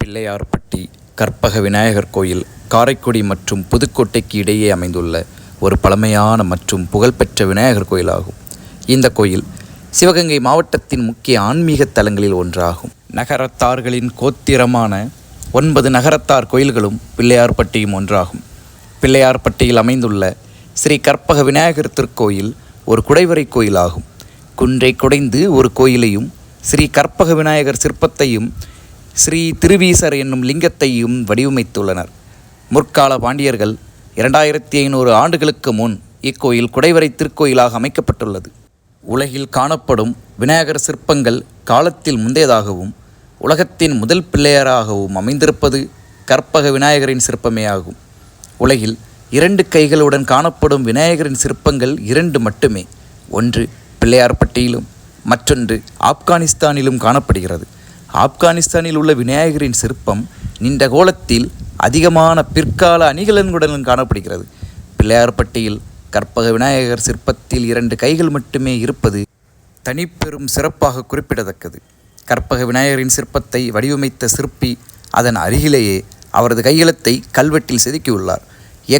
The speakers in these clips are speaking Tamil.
பிள்ளையார்பட்டி கற்பக விநாயகர் கோயில் காரைக்குடி மற்றும் புதுக்கோட்டைக்கு இடையே அமைந்துள்ள ஒரு பழமையான மற்றும் புகழ்பெற்ற விநாயகர் கோயிலாகும். இந்த கோயில் சிவகங்கை மாவட்டத்தின் முக்கிய ஆன்மீக தலங்களில் ஒன்றாகும். நகரத்தார்களின் கோத்திரமான 9 நகரத்தார் கோயில்களும் பிள்ளையார்பட்டியும் ஒன்றாகும். பிள்ளையார்பட்டியில் அமைந்துள்ள ஸ்ரீ கற்பக விநாயகர் திருக்கோயில் ஒரு குடைவரை கோயிலாகும். குன்றை குடைந்து ஒரு கோயிலையும் ஸ்ரீ கற்பக விநாயகர் சிற்பத்தையும் ஸ்ரீ திருவீசர் என்னும் லிங்கத்தையும் வடிவமைத்துள்ளனர். முற்கால பாண்டியர்கள் 2500 ஆண்டுகளுக்கு முன் இக்கோயில் குடைவரை திருக்கோயிலாக அமைக்கப்பட்டுள்ளது. உலகில் காணப்படும் விநாயகர் சிற்பங்கள் காலத்தில் முந்தையதாகவும் உலகத்தின் முதல் பிள்ளையாராகவும் அமைந்திருப்பது கற்பக விநாயகரின் சிற்பமே ஆகும். உலகில் 2 கைகளுடன் காணப்படும் விநாயகரின் சிற்பங்கள் 2 மட்டுமே. ஒன்று பிள்ளையார்பட்டியிலும் மற்றொன்று ஆப்கானிஸ்தானிலும் காணப்படுகிறது. ஆப்கானிஸ்தானில் உள்ள விநாயகரின் சிற்பம் நீண்ட கோலத்தில் அதிகமான பிற்கால அணிகலன்களுடன் காணப்படுகிறது. பிள்ளையார்பட்டியில் கற்பக விநாயகர் சிற்பத்தில் 2 கைகள் மட்டுமே இருப்பது தனிப்பெரும் சிறப்பாக குறிப்பிடத்தக்கது. கற்பக விநாயகரின் சிற்பத்தை வடிவமைத்த சிற்பி அதன் அருகிலேயே அவரது கையெழுத்தை கல்வெட்டில் செதுக்கியுள்ளார்.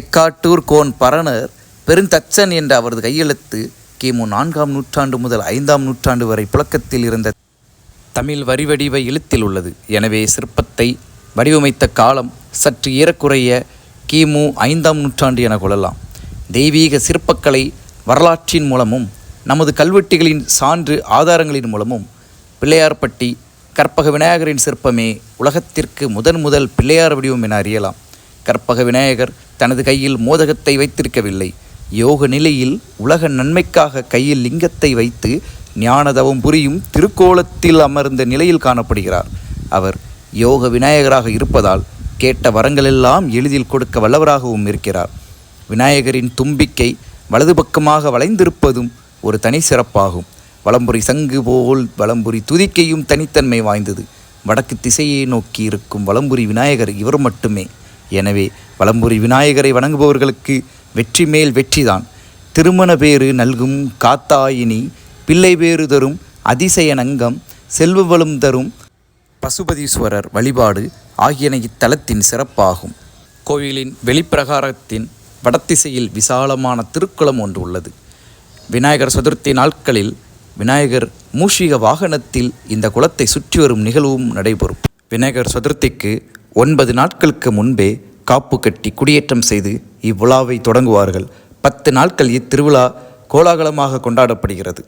எக்காட்டூர் கோன் பரணர் பெருந்தச்சன் என்ற அவரது கையெழுத்து கிமு 4ஆம் நூற்றாண்டு முதல் 5ஆம் நூற்றாண்டு வரை புழக்கத்தில் இருந்த தமிழ் வரிவடிவ எழுத்தில் உள்ளது. எனவே சிற்பத்தை வடிவமைத்த காலம் சற்று ஏறக்குறைய கிமு 5ஆம் நூற்றாண்டு என கொள்ளலாம். தெய்வீக சிற்பக்கலை வரலாற்றின் மூலமும் நமது கல்வெட்டுகளின் சான்று ஆதாரங்களின் மூலமும் பிள்ளையார்பட்டி கற்பக விநாயகரின் சிற்பமே உலகத்திற்கு முதல் பிள்ளையார் வடிவம் என அறியலாம். கற்பக விநாயகர் தனது கையில் மோதகத்தை வைத்திருக்கவில்லை. யோக நிலையில் உலக நன்மைக்காக கையில் லிங்கத்தை வைத்து ஞானதவம் புரியும் திருக்கோலத்தில் அமர்ந்த நிலையில் காணப்படுகிறார். அவர் யோக விநாயகராக இருப்பதால் கேட்ட வரங்களெல்லாம் எளிதில் கொடுக்க வல்லவராகவும் இருக்கிறார். விநாயகரின் தும்பிக்கை வலது பக்கமாக வளைந்திருப்பதும் ஒரு தனி சிறப்பாகும். வலம்புரி சங்கு போல் வலம்புரி துதிக்கையும் தனித்தன்மை வாய்ந்தது. வடக்கு திசையை நோக்கி இருக்கும் வலம்புரி விநாயகர் இவர் மட்டுமே. எனவே வலம்புரி விநாயகரை வணங்குபவர்களுக்கு வெற்றி மேல் வெற்றிதான். திருமண பேறு நல்கும் காத்தாயினி, பிள்ளை பேறு தரும் அதிசய நங்கம், செல்வவளம் தரும் பசுபதீஸ்வரர் வழிபாடு ஆகியன இத்தலத்தின் சிறப்பாகும். கோயிலின் வெளிப்பிரகாரத்தின் வடத்திசையில் விசாலமான திருக்குளம் ஒன்று உள்ளது. விநாயகர் சதுர்த்தி நாட்களில் விநாயகர் மூஷிக வாகனத்தில் இந்த குளத்தை சுற்றி வரும் நிகழ்வும் நடைபெறும். விநாயகர் சதுர்த்திக்கு 9 நாட்களுக்கு முன்பே காப்பு கட்டி குடியேற்றம் செய்து இவ்விழாவை தொடங்குவார்கள். 10 நாட்கள் இத்திருவிழா கோலாகலமாக கொண்டாடப்படுகிறது.